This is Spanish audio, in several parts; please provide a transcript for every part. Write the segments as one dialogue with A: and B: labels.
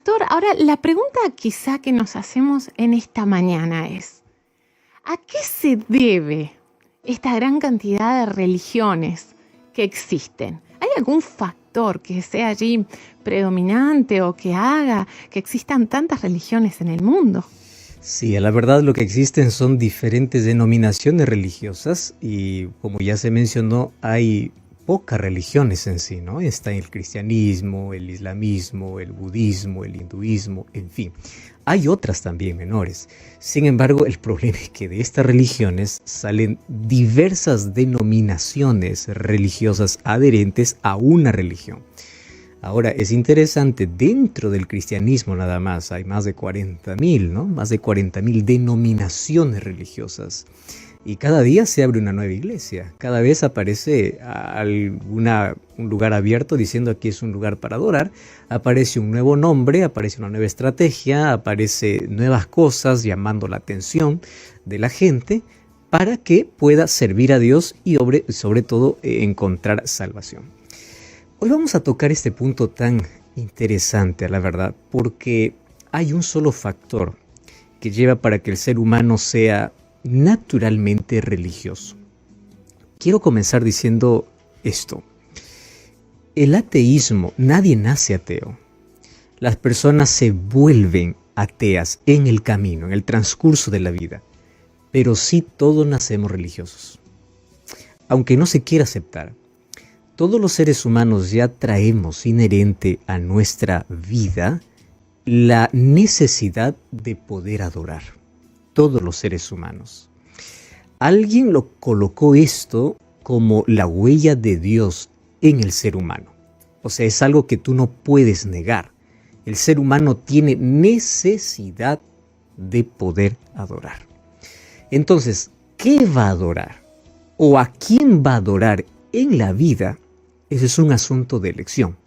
A: Pastor, ahora la pregunta quizá que nos hacemos en esta mañana es, ¿a qué se debe esta gran cantidad de religiones que existen? ¿Hay algún factor que sea allí predominante o que haga que existan tantas religiones en el mundo?
B: Sí, a la verdad lo que existen son diferentes denominaciones religiosas y como ya se mencionó, hay pocas religiones en sí, ¿no? Está el cristianismo, el islamismo, el budismo, el hinduismo, en fin. Hay otras también menores. Sin embargo, el problema es que de estas religiones salen diversas denominaciones religiosas adherentes a una religión. Ahora, es interesante, dentro del cristianismo nada más hay más de 40.000, ¿no? Más de 40.000 denominaciones religiosas. Y cada día se abre una nueva iglesia. Cada vez aparece un lugar abierto diciendo aquí es un lugar para adorar. Aparece un nuevo nombre, aparece una nueva estrategia, aparece nuevas cosas llamando la atención de la gente para que pueda servir a Dios y sobre todo encontrar salvación. Hoy vamos a tocar este punto tan interesante, a la verdad, porque hay un solo factor que lleva para que el ser humano sea naturalmente religioso. Quiero comenzar diciendo esto. El ateísmo, nadie nace ateo. Las personas se vuelven ateas en el camino, en el transcurso de la vida. Pero sí todos nacemos religiosos. Aunque no se quiera aceptar, todos los seres humanos ya traemos inherente a nuestra vida la necesidad de poder adorar. Todos los seres humanos. Alguien lo colocó esto como la huella de Dios en el ser humano. O sea, es algo que tú no puedes negar. El ser humano tiene necesidad de poder adorar. Entonces, ¿qué va a adorar? ¿O a quién va a adorar en la vida? Ese es un asunto de elección.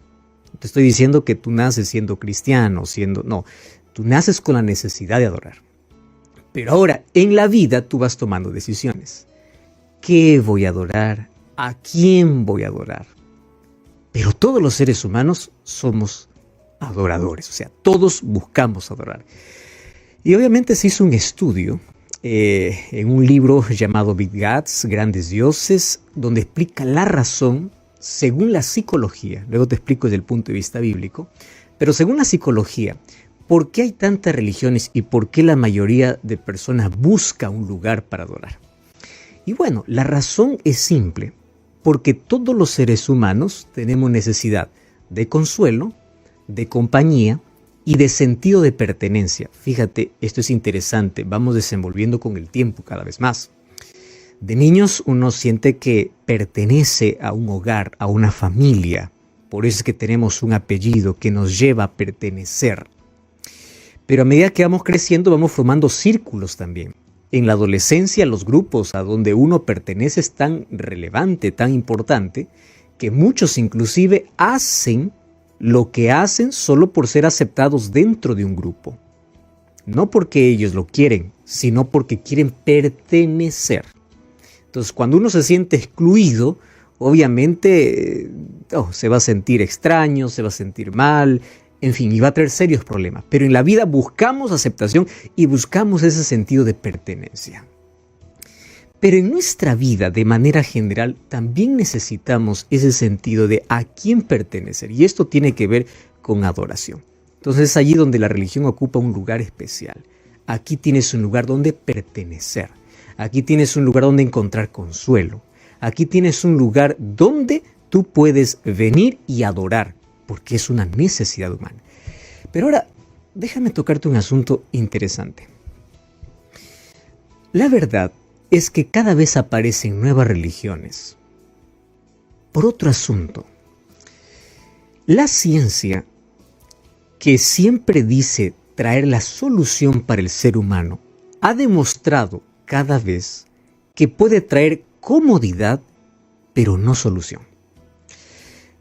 B: No te estoy diciendo que tú naces siendo cristiano, no. Tú naces con la necesidad de adorar. Pero ahora, en la vida, tú vas tomando decisiones. ¿Qué voy a adorar? ¿A quién voy a adorar? Pero todos los seres humanos somos adoradores. O sea, todos buscamos adorar. Y obviamente se hizo un estudio en un libro llamado Big Gods, Grandes Dioses, donde explica la razón según la psicología. Luego te explico desde el punto de vista bíblico. Pero según la psicología, ¿por qué hay tantas religiones y por qué la mayoría de personas busca un lugar para adorar? Y bueno, la razón es simple, porque todos los seres humanos tenemos necesidad de consuelo, de compañía y de sentido de pertenencia. Fíjate, esto es interesante, vamos desenvolviendo con el tiempo cada vez más. De niños uno siente que pertenece a un hogar, a una familia, por eso es que tenemos un apellido que nos lleva a pertenecer. Pero a medida que vamos creciendo vamos formando círculos también. En la adolescencia los grupos a donde uno pertenece es tan relevante, tan importante, que muchos inclusive hacen lo que hacen solo por ser aceptados dentro de un grupo. No porque ellos lo quieren, sino porque quieren pertenecer. Entonces cuando uno se siente excluido, obviamente se va a sentir extraño, se va a sentir mal, en fin, y va a traer serios problemas. Pero en la vida buscamos aceptación y buscamos ese sentido de pertenencia. Pero en nuestra vida, de manera general, también necesitamos ese sentido de a quién pertenecer. Y esto tiene que ver con adoración. Entonces es allí donde la religión ocupa un lugar especial. Aquí tienes un lugar donde pertenecer. Aquí tienes un lugar donde encontrar consuelo. Aquí tienes un lugar donde tú puedes venir y adorar, porque es una necesidad humana. Pero ahora, déjame tocarte un asunto interesante. La verdad es que cada vez aparecen nuevas religiones. Por otro asunto, la ciencia, que siempre dice traer la solución para el ser humano, ha demostrado cada vez que puede traer comodidad, pero no solución.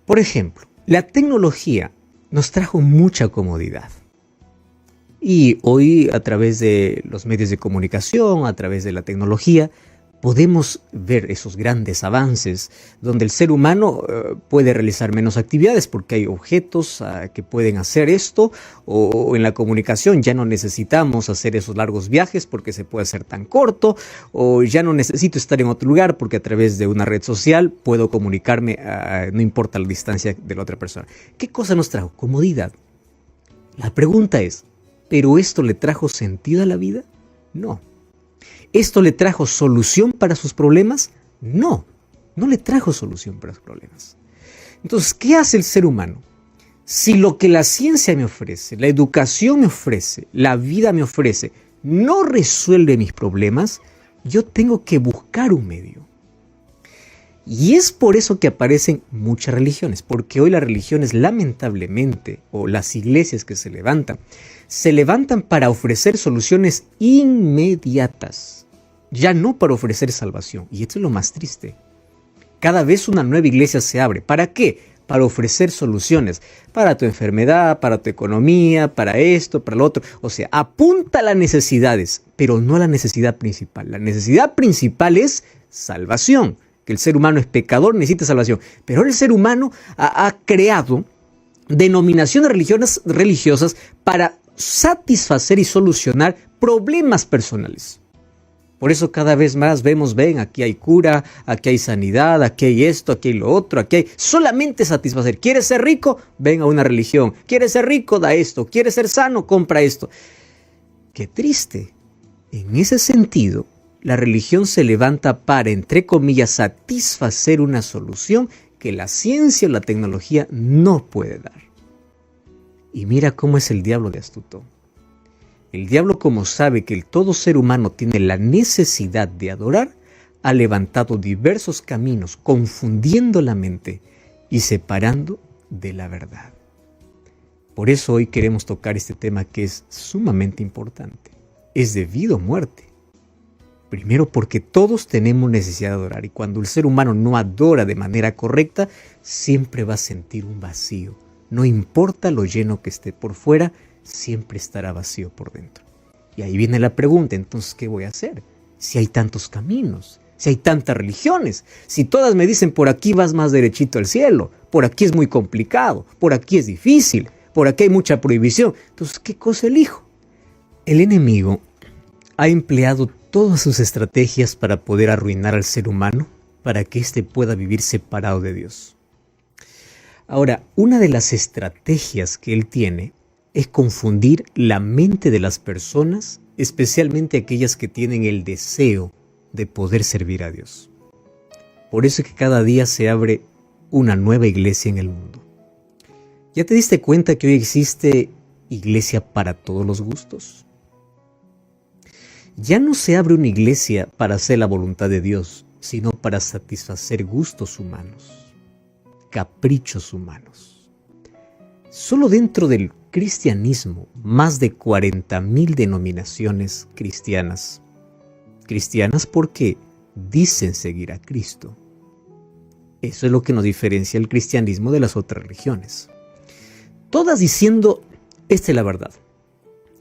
B: Por ejemplo, la tecnología nos trajo mucha comodidad. Y hoy, a través de los medios de comunicación, a través de la tecnología, podemos ver esos grandes avances donde el ser humano puede realizar menos actividades porque hay objetos que pueden hacer esto, o en la comunicación ya no necesitamos hacer esos largos viajes porque se puede hacer tan corto, o ya no necesito estar en otro lugar porque a través de una red social puedo comunicarme, no importa la distancia de la otra persona. ¿Qué cosa nos trajo? Comodidad. La pregunta es, ¿pero esto le trajo sentido a la vida? No. ¿Esto le trajo solución para sus problemas? No, no le trajo solución para sus problemas. Entonces, ¿qué hace el ser humano? Si lo que la ciencia me ofrece, la educación me ofrece, la vida me ofrece, no resuelve mis problemas, yo tengo que buscar un medio. Y es por eso que aparecen muchas religiones, porque hoy las religiones, lamentablemente, o las iglesias que se levantan para ofrecer soluciones inmediatas, ya no para ofrecer salvación. Y esto es lo más triste. Cada vez una nueva iglesia se abre. ¿Para qué? Para ofrecer soluciones para tu enfermedad, para tu economía, para esto, para lo otro. O sea, apunta a las necesidades, pero no a la necesidad principal. La necesidad principal es salvación, que el ser humano es pecador, necesita salvación. Pero el ser humano ha creado denominaciones religiosas para satisfacer y solucionar problemas personales. Por eso cada vez más ven, aquí hay cura, aquí hay sanidad, aquí hay esto, aquí hay lo otro, aquí hay solamente satisfacer. ¿Quieres ser rico? Ven a una religión. ¿Quieres ser rico? Da esto. ¿Quieres ser sano? Compra esto. Qué triste. En ese sentido, la religión se levanta para, entre comillas, satisfacer una solución que la ciencia o la tecnología no puede dar. Y mira cómo es el diablo de astuto. El diablo, como sabe que todo ser humano tiene la necesidad de adorar, ha levantado diversos caminos, confundiendo la mente y separando de la verdad. Por eso hoy queremos tocar este tema que es sumamente importante. Es de vida o muerte. Primero porque todos tenemos necesidad de adorar, y cuando el ser humano no adora de manera correcta, siempre va a sentir un vacío. No importa lo lleno que esté por fuera, siempre estará vacío por dentro. Y ahí viene la pregunta, entonces, ¿qué voy a hacer? Si hay tantos caminos, si hay tantas religiones, si todas me dicen por aquí vas más derechito al cielo, por aquí es muy complicado, por aquí es difícil, por aquí hay mucha prohibición, entonces, ¿qué cosa elijo? El enemigo ha empleado todas sus estrategias para poder arruinar al ser humano, para que éste pueda vivir separado de Dios. Ahora, una de las estrategias que él tiene es confundir la mente de las personas, especialmente aquellas que tienen el deseo de poder servir a Dios. Por eso es que cada día se abre una nueva iglesia en el mundo. ¿Ya te diste cuenta que hoy existe iglesia para todos los gustos? Ya no se abre una iglesia para hacer la voluntad de Dios, sino para satisfacer gustos humanos, caprichos humanos. Solo dentro del cristianismo, más de 40,000 denominaciones cristianas. Cristianas porque dicen seguir a Cristo. Eso es lo que nos diferencia el cristianismo de las otras religiones. Todas diciendo, esta es la verdad.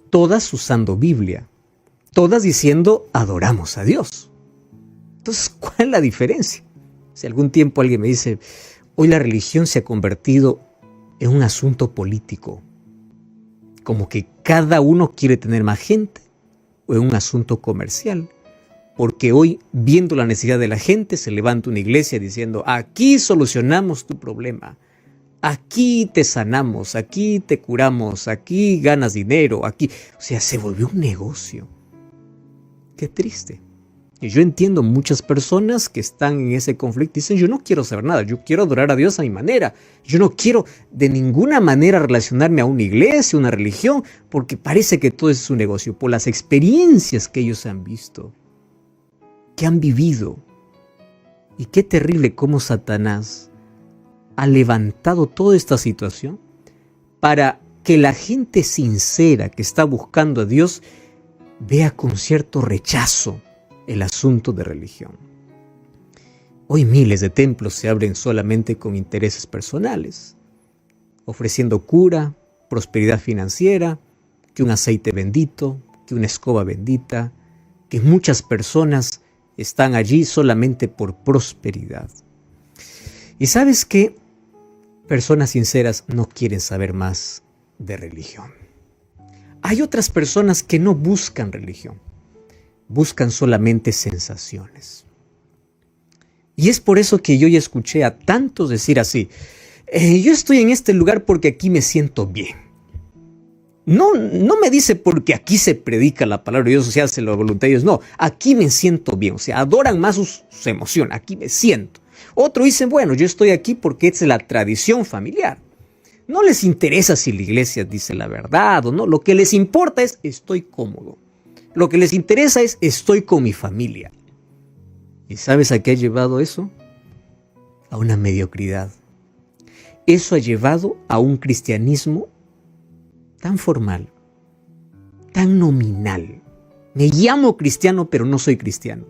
B: Todas usando Biblia. Todas diciendo, adoramos a Dios. Entonces, ¿cuál es la diferencia? Si algún tiempo alguien me dice, hoy la religión se ha convertido en un asunto político. Como que cada uno quiere tener más gente, o en un asunto comercial. Porque hoy, viendo la necesidad de la gente, se levanta una iglesia diciendo, aquí solucionamos tu problema. Aquí te sanamos, aquí te curamos, aquí ganas dinero, aquí. O sea, se volvió un negocio. Qué triste. Y yo entiendo muchas personas que están en ese conflicto y dicen, yo no quiero saber nada, yo quiero adorar a Dios a mi manera. Yo no quiero de ninguna manera relacionarme a una iglesia, una religión, porque parece que todo es un negocio, por las experiencias que ellos han visto, que han vivido. Y qué terrible cómo Satanás ha levantado toda esta situación para que la gente sincera que está buscando a Dios vea con cierto rechazo el asunto de religión. Hoy miles de templos se abren solamente con intereses personales, ofreciendo cura, prosperidad financiera, que un aceite bendito, que una escoba bendita, que muchas personas están allí solamente por prosperidad. Y sabes que personas sinceras no quieren saber más de religión. Hay otras personas que no buscan religión, buscan solamente sensaciones. Y es por eso que yo ya escuché a tantos decir así: yo estoy en este lugar porque aquí me siento bien. No me dice porque aquí se predica la palabra de Dios, o sea, hace la voluntad de Dios. No, aquí me siento bien, o sea, adoran más su emoción, aquí me siento. Otro dice, bueno, yo estoy aquí porque es la tradición familiar. No les interesa si la iglesia dice la verdad o no, lo que les importa es estoy cómodo. Lo que les interesa es estoy con mi familia. ¿Y sabes a qué ha llevado eso? A una mediocridad. Eso ha llevado a un cristianismo tan formal, tan nominal. Me llamo cristiano, pero no soy cristiano.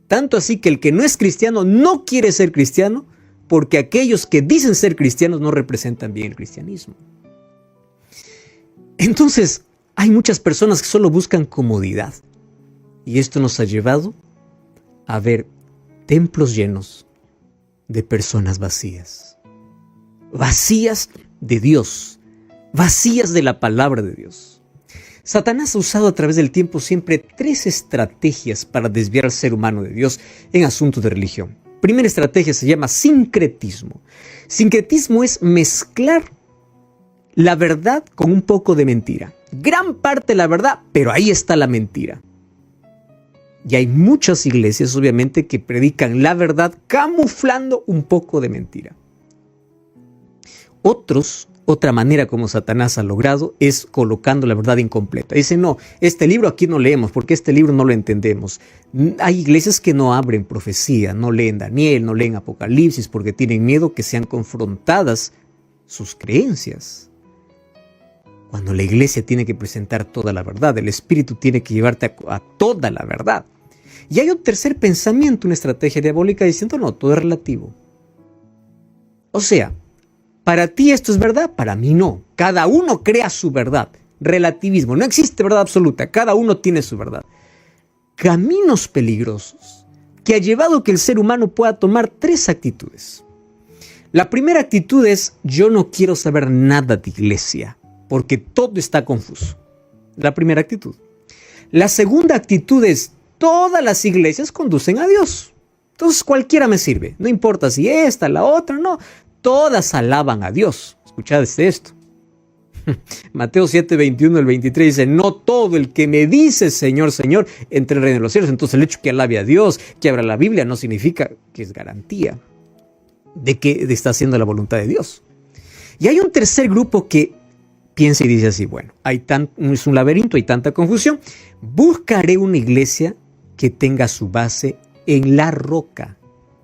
B: Tanto así que el que no es cristiano no quiere ser cristiano porque aquellos que dicen ser cristianos no representan bien el cristianismo. Entonces, hay muchas personas que solo buscan comodidad. Y esto nos ha llevado a ver templos llenos de personas vacías. Vacías de Dios. Vacías de la palabra de Dios. Satanás ha usado a través del tiempo siempre 3 estrategias para desviar al ser humano de Dios en asuntos de religión. Primera estrategia se llama sincretismo. Sincretismo es mezclar la verdad con un poco de mentira. Gran parte de la verdad, pero ahí está la mentira. Y hay muchas iglesias, obviamente, que predican la verdad camuflando un poco de mentira. Otra manera como Satanás ha logrado es colocando la verdad incompleta. Dicen, no, este libro aquí no leemos porque este libro no lo entendemos. Hay iglesias que no abren profecía, no leen Daniel, no leen Apocalipsis porque tienen miedo que sean confrontadas sus creencias. Cuando la iglesia tiene que presentar toda la verdad, el Espíritu tiene que llevarte a toda la verdad. Y hay un tercer pensamiento, una estrategia diabólica diciendo, no, todo es relativo. O sea, para ti esto es verdad, para mí no. Cada uno crea su verdad. Relativismo. No existe verdad absoluta. Cada uno tiene su verdad. Caminos peligrosos que ha llevado a que el ser humano pueda tomar 3 actitudes. La primera actitud es, yo no quiero saber nada de iglesia porque todo está confuso. La primera actitud. La segunda actitud es, todas las iglesias conducen a Dios. Entonces cualquiera me sirve. No importa si esta, la otra, no. Todas alaban a Dios. Escuchad esto. Mateo 7, 21 al 23 dice, no todo el que me dice Señor, Señor, entre el reino de los cielos. Entonces el hecho que alabe a Dios, que abra la Biblia, no significa que es garantía de que está haciendo la voluntad de Dios. Y hay un tercer grupo que piensa y dice así, bueno, es un laberinto, hay tanta confusión. Buscaré una iglesia que tenga su base en la roca,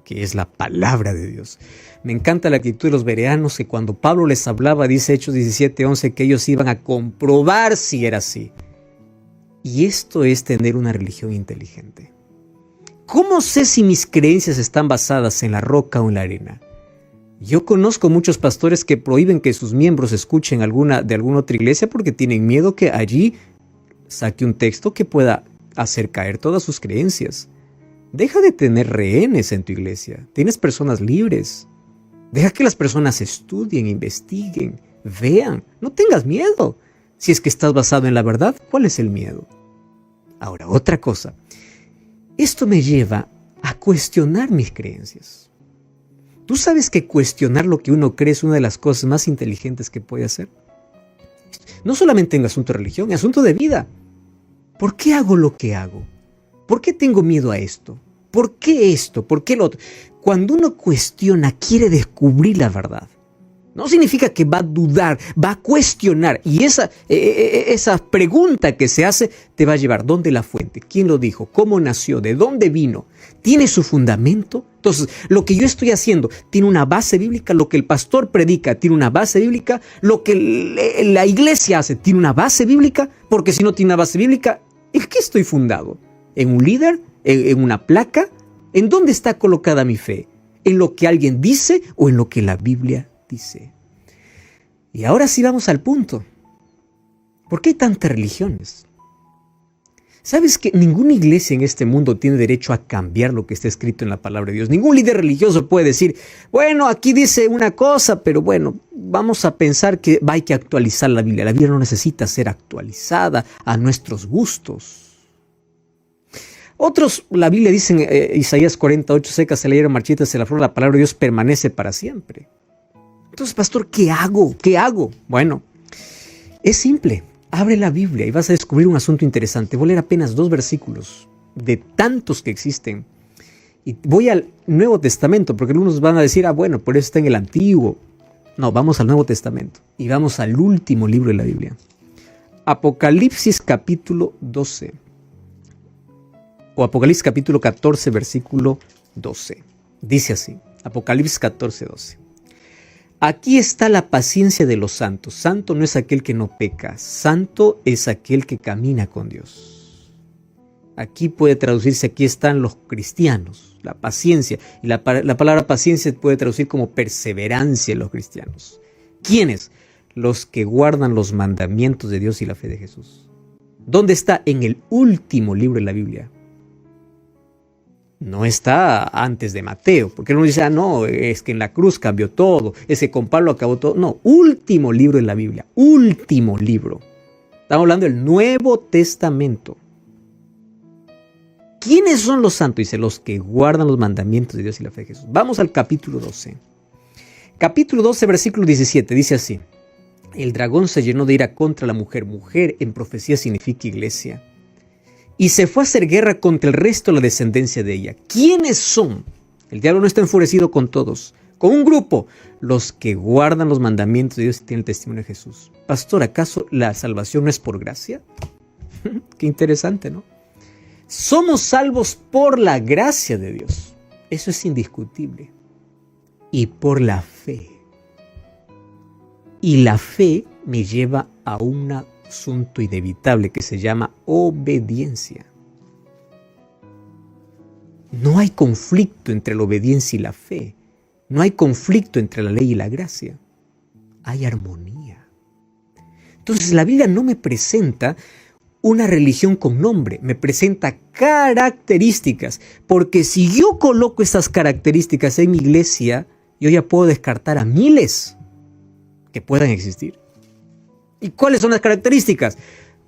B: que es la palabra de Dios. Me encanta la actitud de los bereanos que cuando Pablo les hablaba, dice Hechos 17:11, que ellos iban a comprobar si era así. Y esto es tener una religión inteligente. ¿Cómo sé si mis creencias están basadas en la roca o en la arena? Yo conozco muchos pastores que prohíben que sus miembros escuchen de alguna otra iglesia porque tienen miedo que allí saque un texto que pueda hacer caer todas sus creencias. Deja de tener rehenes en tu iglesia. Tienes personas libres. Deja que las personas estudien, investiguen, vean. No tengas miedo. Si es que estás basado en la verdad, ¿cuál es el miedo? Ahora, otra cosa. Esto me lleva a cuestionar mis creencias. ¿Tú sabes que cuestionar lo que uno cree es una de las cosas más inteligentes que puede hacer? No solamente en asunto de religión, en asunto de vida. ¿Por qué hago lo que hago? ¿Por qué tengo miedo a esto? ¿Por qué esto? ¿Por qué lo otro? Cuando uno cuestiona, quiere descubrir la verdad. No significa que va a dudar, va a cuestionar. Y esa pregunta que se hace te va a llevar. ¿Dónde la fuente? ¿Quién lo dijo? ¿Cómo nació? ¿De dónde vino? ¿Tiene su fundamento? Entonces, lo que yo estoy haciendo tiene una base bíblica. Lo que el pastor predica tiene una base bíblica. Lo que la iglesia hace tiene una base bíblica. Porque si no tiene una base bíblica, ¿en qué estoy fundado? ¿En un líder? ¿En una placa? ¿En dónde está colocada mi fe? ¿En lo que alguien dice o en lo que la Biblia dice? Y ahora sí vamos al punto. ¿Por qué hay tantas religiones? ¿Sabes que ninguna iglesia en este mundo tiene derecho a cambiar lo que está escrito en la palabra de Dios? Ningún líder religioso puede decir, bueno, aquí dice una cosa, pero bueno, vamos a pensar que hay que actualizar la Biblia. La Biblia no necesita ser actualizada a nuestros gustos. Otros, la Biblia dice en Isaías 48, secas se leyeron, marchitas se la flor, la palabra de Dios permanece para siempre. Entonces, pastor, ¿qué hago? ¿Qué hago? Bueno, es simple. Abre la Biblia y vas a descubrir un asunto interesante. Voy a leer apenas 2 versículos de tantos que existen. Y voy al Nuevo Testamento, porque algunos van a decir, bueno, por eso está en el Antiguo. No, vamos al Nuevo Testamento y vamos al último libro de la Biblia. Apocalipsis capítulo 12. O Apocalipsis capítulo 14, versículo 12. Dice así, Apocalipsis 14, 12. Aquí está la paciencia de los santos. Santo no es aquel que no peca. Santo es aquel que camina con Dios. Aquí puede traducirse, aquí están los cristianos. La paciencia. Y la palabra paciencia puede traducir como perseverancia en los cristianos. ¿Quiénes? Los que guardan los mandamientos de Dios y la fe de Jesús. ¿Dónde está? En el último libro de la Biblia. No está antes de Mateo, porque uno dice, no, es que en la cruz cambió todo, es que con Pablo acabó todo. No, último libro de la Biblia, último libro. Estamos hablando del Nuevo Testamento. ¿Quiénes son los santos? Dice, los que guardan los mandamientos de Dios y la fe de Jesús. Vamos al capítulo 12. Capítulo 12, versículo 17, dice así. El dragón se llenó de ira contra la mujer. Mujer en profecía significa iglesia. Y se fue a hacer guerra contra el resto de la descendencia de ella. ¿Quiénes son? El diablo no está enfurecido con todos. Con un grupo. Los que guardan los mandamientos de Dios y tienen el testimonio de Jesús. Pastor, ¿acaso la salvación no es por gracia? Qué interesante, ¿no? Somos salvos por la gracia de Dios. Eso es indiscutible. Y por la fe. Y la fe me lleva a una asunto inevitable que se llama obediencia. No hay conflicto entre la obediencia y la fe. No hay conflicto entre la ley y la gracia. Hay armonía. Entonces la Biblia no me presenta una religión con nombre, me presenta características, porque si yo coloco estas características en mi iglesia, yo ya puedo descartar a miles que puedan existir. ¿Y cuáles son las características?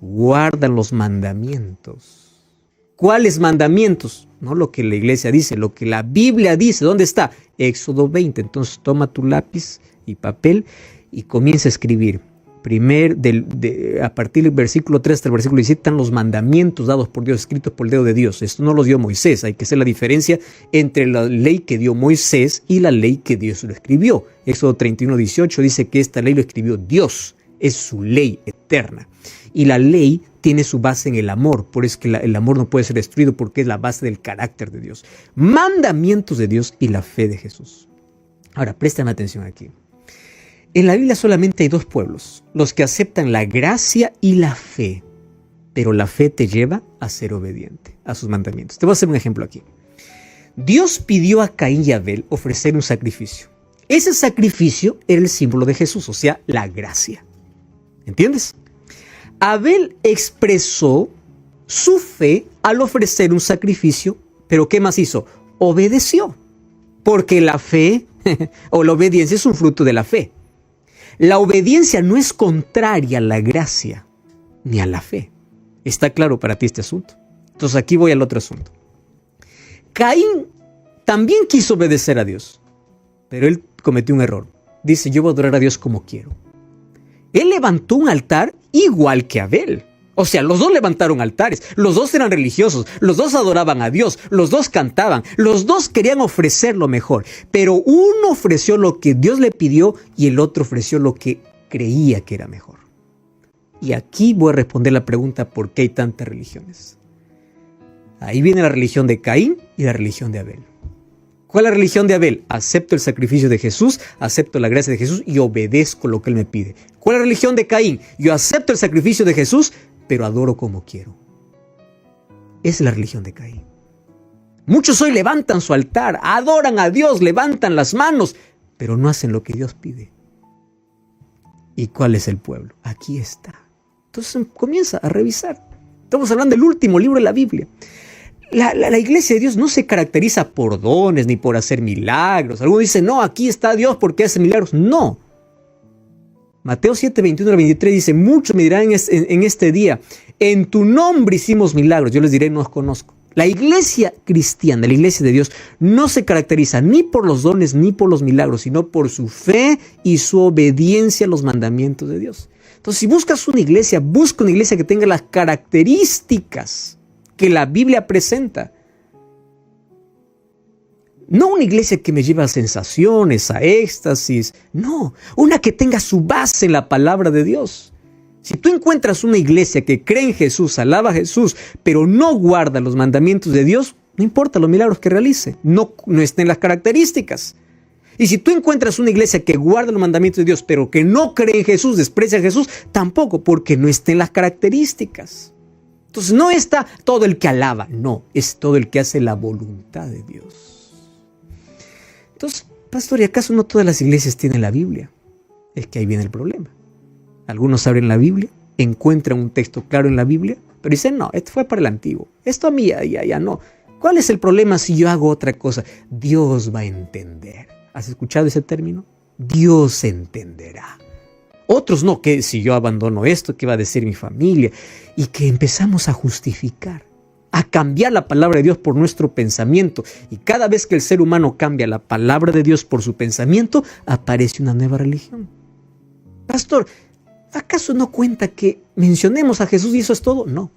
B: Guardan los mandamientos. ¿Cuáles mandamientos? No lo que la iglesia dice, lo que la Biblia dice. ¿Dónde está? Éxodo 20. Entonces toma tu lápiz y papel y comienza a escribir. A partir del versículo 3 hasta el versículo 17 están los mandamientos dados por Dios, escritos por el dedo de Dios. Esto no los dio Moisés. Hay que hacer la diferencia entre la ley que dio Moisés y la ley que Dios lo escribió. Éxodo 31, 18 dice que esta ley lo escribió Dios. Es su ley eterna. Y la ley tiene su base en el amor. Por eso es que el amor no puede ser destruido, porque es la base del carácter de Dios. Mandamientos de Dios y la fe de Jesús. Ahora, préstame atención aquí. En la Biblia solamente hay 2 pueblos. Los que aceptan la gracia y la fe. Pero la fe te lleva a ser obediente a sus mandamientos. Te voy a hacer un ejemplo aquí. Dios pidió a Caín y Abel ofrecer un sacrificio. Ese sacrificio era el símbolo de Jesús, o sea, la gracia. ¿Entiendes? Abel expresó su fe al ofrecer un sacrificio, pero ¿qué más hizo? Obedeció, porque la fe o la obediencia es un fruto de la fe. La obediencia no es contraria a la gracia ni a la fe. ¿Está claro para ti este asunto? Entonces aquí voy al otro asunto. Caín también quiso obedecer a Dios, pero él cometió un error. Dice, yo voy a adorar a Dios como quiero. Él levantó un altar igual que Abel. O sea, los dos levantaron altares, los dos eran religiosos, los dos adoraban a Dios, los dos cantaban, los dos querían ofrecer lo mejor. Pero uno ofreció lo que Dios le pidió y el otro ofreció lo que creía que era mejor. Y aquí voy a responder la pregunta, ¿por qué hay tantas religiones? Ahí viene la religión de Caín y la religión de Abel. ¿Cuál es la religión de Abel? Acepto el sacrificio de Jesús, acepto la gracia de Jesús y obedezco lo que Él me pide. ¿Cuál es la religión de Caín? Yo acepto el sacrificio de Jesús, pero adoro como quiero. Esa es la religión de Caín. Muchos hoy levantan su altar, adoran a Dios, levantan las manos, pero no hacen lo que Dios pide. ¿Y cuál es el pueblo? Aquí está. Entonces comienza a revisar. Estamos hablando del último libro de la Biblia. La iglesia de Dios no se caracteriza por dones ni por hacer milagros. Algunos dicen, no, aquí está Dios porque hace milagros. No. Mateo 7, 21 al 23 dice, muchos me dirán en este día, en tu nombre hicimos milagros. Yo les diré, no os conozco. La iglesia cristiana, la iglesia de Dios, no se caracteriza ni por los dones ni por los milagros, sino por su fe y su obediencia a los mandamientos de Dios. Entonces, si buscas una iglesia, busca una iglesia que tenga las características que la Biblia presenta. No una iglesia que me lleve a sensaciones, a éxtasis. No, una que tenga su base en la palabra de Dios. Si tú encuentras una iglesia que cree en Jesús, alaba a Jesús, pero no guarda los mandamientos de Dios, no importa los milagros que realice, no estén las características. Y si tú encuentras una iglesia que guarda los mandamientos de Dios, pero que no cree en Jesús, desprecia a Jesús, tampoco, porque no estén las características. Entonces no está todo el que alaba, no, es todo el que hace la voluntad de Dios. Entonces, pastor, ¿y acaso no todas las iglesias tienen la Biblia? Es que ahí viene el problema. Algunos abren la Biblia, encuentran un texto claro en la Biblia, pero dicen, no, esto fue para el antiguo, esto a mí ya no. ¿Cuál es el problema si yo hago otra cosa? Dios va a entender. ¿Has escuchado ese término? Dios entenderá. Otros no, que si yo abandono esto, ¿qué va a decir mi familia? Y que empezamos a justificar, a cambiar la palabra de Dios por nuestro pensamiento. Y cada vez que el ser humano cambia la palabra de Dios por su pensamiento, aparece una nueva religión. Pastor, ¿acaso no cuenta que mencionemos a Jesús y eso es todo? No.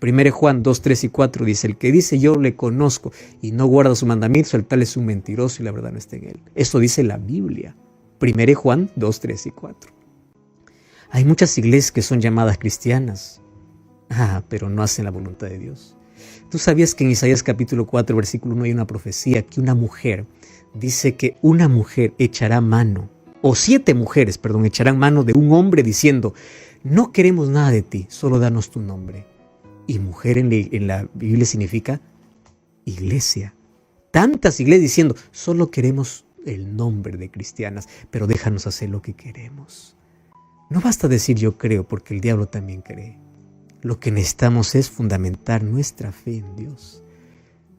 B: 1 Juan 2, 3 y 4 dice, el que dice yo le conozco y no guarda sus mandamientos, el tal es un mentiroso y la verdad no está en él. Eso dice la Biblia. 1 Juan 2, 3 y 4. Hay muchas iglesias que son llamadas cristianas, pero no hacen la voluntad de Dios. ¿Tú sabías que en Isaías capítulo 4, versículo 1 hay una profecía que una mujer dice que una mujer echará mano, o 7 mujeres, echarán mano de un hombre diciendo, no queremos nada de ti, solo danos tu nombre? Y mujer en la Biblia significa iglesia. Tantas iglesias diciendo, solo queremos el nombre de cristianas, pero déjanos hacer lo que queremos. No basta decir yo creo, porque el diablo también cree. Lo que necesitamos es fundamentar nuestra fe en Dios.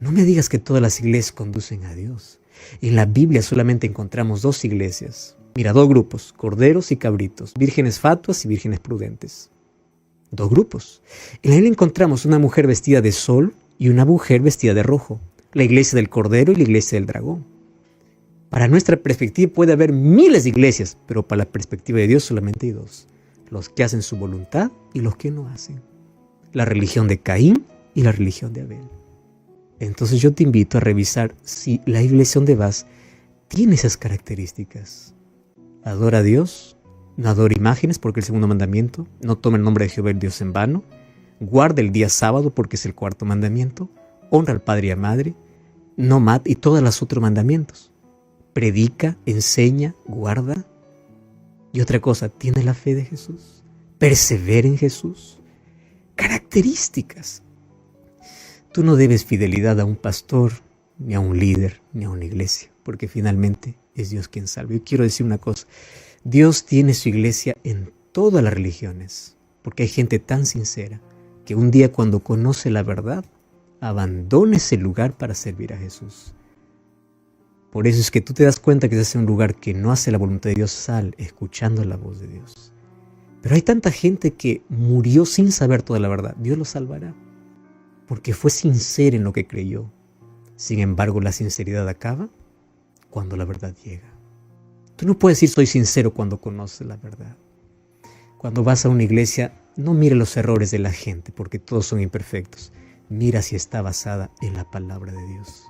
B: No me digas que todas las iglesias conducen a Dios. En la Biblia solamente encontramos 2 iglesias. Mira, 2 grupos, corderos y cabritos, vírgenes fatuas y vírgenes prudentes. 2 grupos. En la Biblia encontramos una mujer vestida de sol y una mujer vestida de rojo. La iglesia del cordero y la iglesia del dragón. Para nuestra perspectiva puede haber miles de iglesias, pero para la perspectiva de Dios solamente hay 2. Los que hacen su voluntad y los que no hacen. La religión de Caín y la religión de Abel. Entonces yo te invito a revisar si la iglesia donde vas tiene esas características. Adora a Dios, no adora imágenes porque es el 2.º mandamiento, no toma el nombre de Jehová el Dios en vano, guarda el día sábado porque es el 4.º mandamiento, honra al padre y a madre, no mate y todos los otros mandamientos. Predica, enseña, guarda. Y otra cosa, tiene la fe de Jesús, persevera en Jesús. Características. Tú no debes fidelidad a un pastor, ni a un líder, ni a una iglesia, porque finalmente es Dios quien salva. Yo quiero decir una cosa, Dios tiene su iglesia en todas las religiones, porque hay gente tan sincera que un día cuando conoce la verdad, abandona ese lugar para servir a Jesús. Por eso es que tú te das cuenta que estás en un lugar que no hace la voluntad de Dios, sal escuchando la voz de Dios. Pero hay tanta gente que murió sin saber toda la verdad. Dios lo salvará, porque fue sincero en lo que creyó. Sin embargo, la sinceridad acaba cuando la verdad llega. Tú no puedes decir soy sincero cuando conoces la verdad. Cuando vas a una iglesia, no mire los errores de la gente, porque todos son imperfectos. Mira si está basada en la palabra de Dios.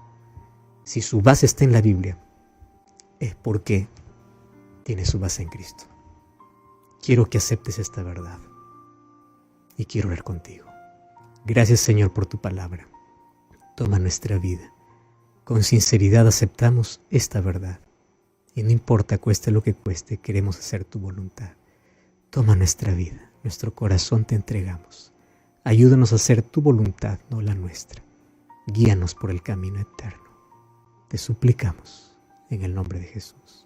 B: Si su base está en la Biblia, es porque tiene su base en Cristo. Quiero que aceptes esta verdad y quiero orar contigo. Gracias, Señor, por tu palabra. Toma nuestra vida. Con sinceridad aceptamos esta verdad y no importa cueste lo que cueste, queremos hacer tu voluntad. Toma nuestra vida, nuestro corazón te entregamos. Ayúdanos a hacer tu voluntad, no la nuestra. Guíanos por el camino eterno. Te suplicamos en el nombre de Jesús.